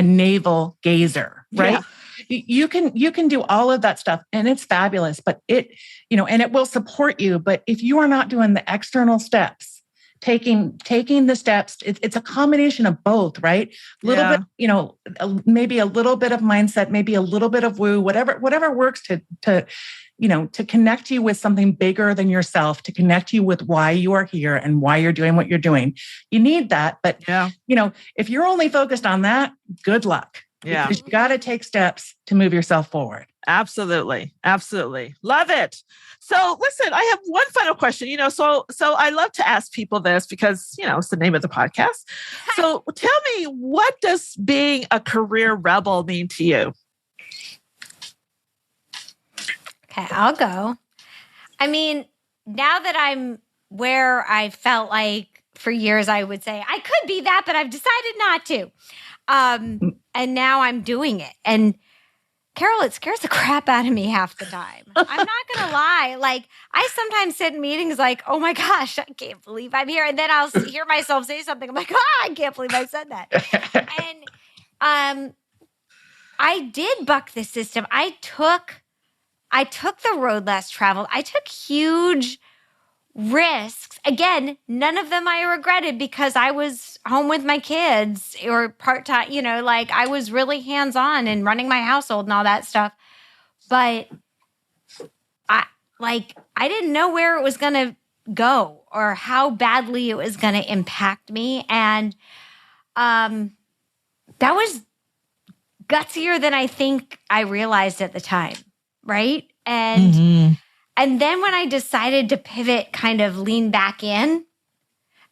[SPEAKER 2] navel gazer, right? Yeah. You can do all of that stuff, and it's fabulous, but and it will support you. But if you are not doing the external steps, taking the steps, it's a combination of both, right? A little bit, maybe a little bit of mindset, maybe a little bit of woo, whatever works to connect you with something bigger than yourself, to connect you with why you are here and why you're doing what you're doing. You need that. But, if you're only focused on that, good luck.
[SPEAKER 1] Yeah.
[SPEAKER 2] Because you got to take steps to move yourself forward.
[SPEAKER 1] Absolutely. Absolutely. Love it. So listen, I have one final question, so I love to ask people this because, it's the name of the podcast. So tell me, what does being a career rebel mean to you?
[SPEAKER 3] Okay, I'll go. I mean, now that I'm where I felt like for years I would say I could be that, but I've decided not to. And now I'm doing it. And Carol, it scares the crap out of me half the time. I'm not going to lie. Like, I sometimes sit in meetings like, oh my gosh, I can't believe I'm here. And then I'll hear myself say something. I'm like, I can't believe I said that. And I did buck the system. I took the road less traveled. I took huge risks. Again, none of them I regretted because I was home with my kids or part-time, like I was really hands-on and running my household and all that stuff. But I didn't know where it was going to go or how badly it was going to impact me. And that was gutsier than I think I realized at the time. Right. And then when I decided to pivot, kind of lean back in,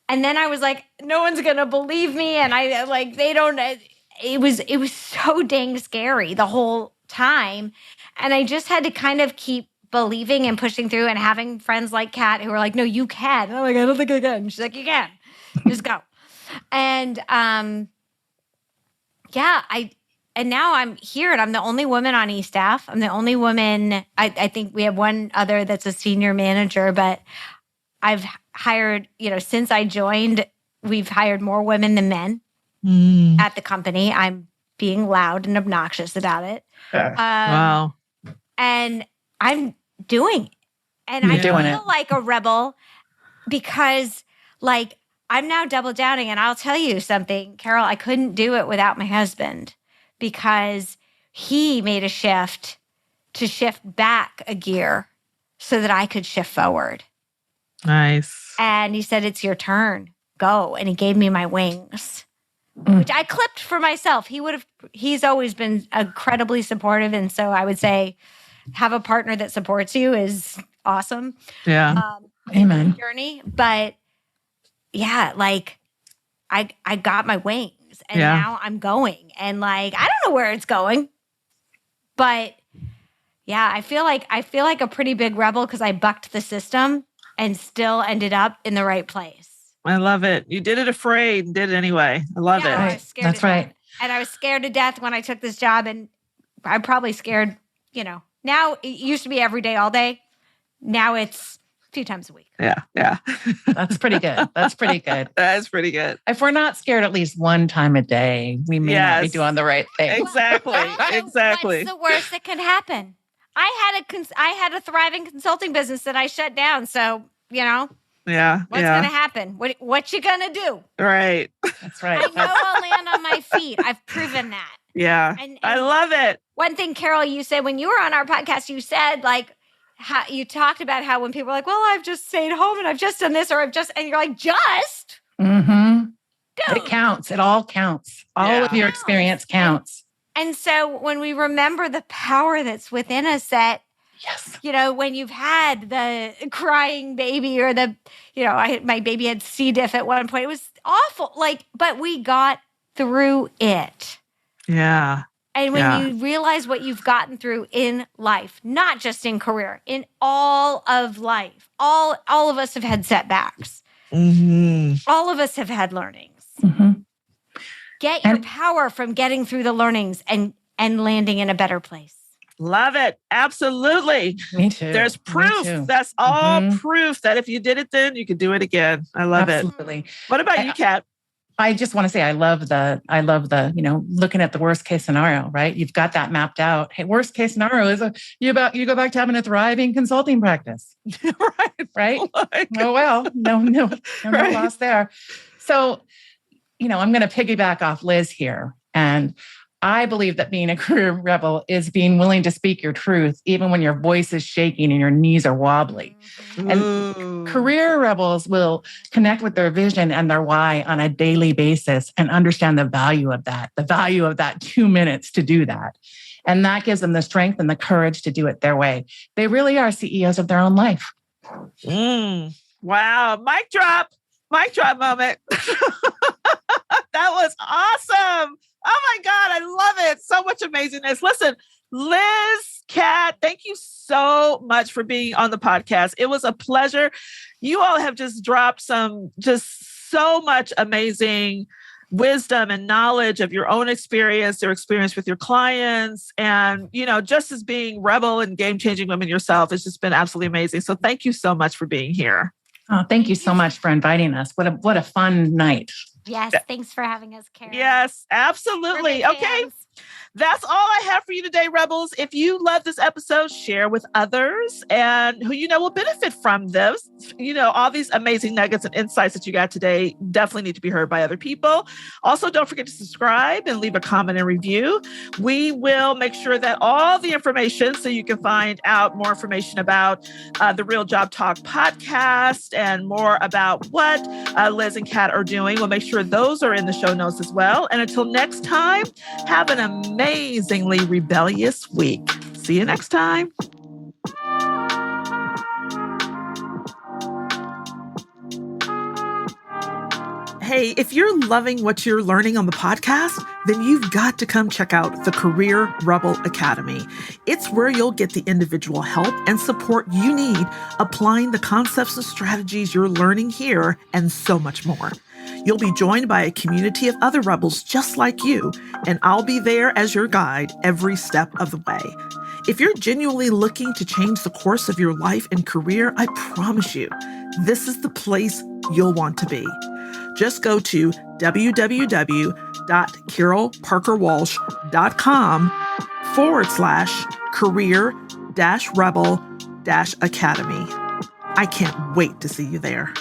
[SPEAKER 3] and then I was like, no one's going to believe me. And it was so dang scary the whole time. And I just had to kind of keep believing and pushing through and having friends like Kat who were like, no, you can. And I'm like, I don't think I can. She's like, you can. Just go. And and now I'm here and I'm the only woman on e-staff. I'm the only woman. I think we have one other that's a senior manager, but I've hired, since I joined, we've hired more women than men at the company. I'm being loud and obnoxious about it.
[SPEAKER 1] Wow.
[SPEAKER 3] And I'm doing it. And I feel like a rebel because I'm now double downing. And I'll tell you something, Carol, I couldn't do it without my husband because he made a shift to shift back a gear so that I could shift forward.
[SPEAKER 1] Nice.
[SPEAKER 3] And he said, it's your turn. Go. And he gave me my wings, which I clipped for myself. He's always been incredibly supportive. And so I would say have a partner that supports you is awesome.
[SPEAKER 1] Yeah.
[SPEAKER 2] Amen.
[SPEAKER 3] Journey. But yeah, I got my wings was. And now I'm going. And like, I don't know where it's going. But yeah, I feel like a pretty big rebel because I bucked the system and still ended up in the right place.
[SPEAKER 1] I love it. You did it afraid and did it anyway. I love it.
[SPEAKER 3] I was scared
[SPEAKER 2] That's right.
[SPEAKER 3] death. And I was scared to death when I took this job. And I'm probably scared, now it used to be every day, all day. Now it's a few times a week.
[SPEAKER 1] Yeah.
[SPEAKER 2] That's pretty good. That's pretty good.
[SPEAKER 1] That's pretty good.
[SPEAKER 2] If we're not scared at least one time a day, we may not be doing the right thing.
[SPEAKER 1] Exactly. Exactly.
[SPEAKER 3] What's the worst that could happen? I had a thriving consulting business that I shut down. So,
[SPEAKER 1] Yeah.
[SPEAKER 3] What's going to happen? What you going to do?
[SPEAKER 1] Right.
[SPEAKER 2] That's right.
[SPEAKER 3] I know I'll land on my feet. I've proven that.
[SPEAKER 1] Yeah.
[SPEAKER 3] And
[SPEAKER 1] I love it.
[SPEAKER 3] One thing, Carol, you said when you were on our podcast, you said like, how you talked about how when people are like, well, I've just stayed home and I've just done this, and you're like, just?
[SPEAKER 2] Mm-hmm.
[SPEAKER 3] Dude.
[SPEAKER 2] It counts. It all counts. All of your experience counts.
[SPEAKER 3] And so when we remember the power that's within us, that,
[SPEAKER 2] yes,
[SPEAKER 3] when you've had the crying baby or my baby had C. diff at one point, it was awful. But we got through it.
[SPEAKER 1] Yeah.
[SPEAKER 3] And when you realize what you've gotten through in life, not just in career, in all of life, all of us have had setbacks.
[SPEAKER 1] Mm-hmm.
[SPEAKER 3] All of us have had learnings.
[SPEAKER 2] Mm-hmm.
[SPEAKER 3] Get your power from getting through the learnings and landing in a better place.
[SPEAKER 1] Love it. Absolutely.
[SPEAKER 2] Me too.
[SPEAKER 1] There's proof. That's all proof that if you did it then, you could do it again. I love it.
[SPEAKER 2] Absolutely.
[SPEAKER 1] What about you, Kat?
[SPEAKER 2] I just want to say I love the looking at the worst case scenario, right? You've got that mapped out. Hey, worst case scenario is you go back to having a thriving consulting practice. Right? Oh, well, no loss there. So, I'm going to piggyback off Liz here. And I believe that being a career rebel is being willing to speak your truth, even when your voice is shaking and your knees are wobbly. And career rebels will connect with their vision and their why on a daily basis and understand the value of that 2 minutes to do that. And that gives them the strength and the courage to do it their way. They really are CEOs of their own life.
[SPEAKER 1] Wow. Mic drop moment. That was awesome. Oh my God, I love it. So much amazingness. Listen, Liz, Kat, thank you so much for being on the podcast. It was a pleasure. You all have just dropped so much amazing wisdom and knowledge of your own experience, your experience with your clients, and, just as being rebel and game-changing women yourself, it's just been absolutely amazing. So thank you so much for being here.
[SPEAKER 2] Oh, thank you so much for inviting us. What a fun night.
[SPEAKER 3] Yes, thanks for having us, Karen.
[SPEAKER 1] Yes, absolutely. Okay. That's all I have for you today, Rebels. If you love this episode, share with others and who will benefit from this. All these amazing nuggets and insights that you got today definitely need to be heard by other people. Also, don't forget to subscribe and leave a comment and review. We will make sure that all the information, so you can find out more information about the Real Job Talk podcast and more about what Liz and Kat are doing. We'll make sure those are in the show notes as well. And until next time, have an amazingly rebellious week. See you next time. Hey, if you're loving what you're learning on the podcast, then you've got to come check out the Career Rebel Academy. It's where you'll get the individual help and support you need applying the concepts and strategies you're learning here and so much more. You'll be joined by a community of other rebels just like you, and I'll be there as your guide every step of the way. If you're genuinely looking to change the course of your life and career, I promise you, this is the place you'll want to be. Just go to www.carolparkerwalsh.com/career-rebel-academy. I can't wait to see you there.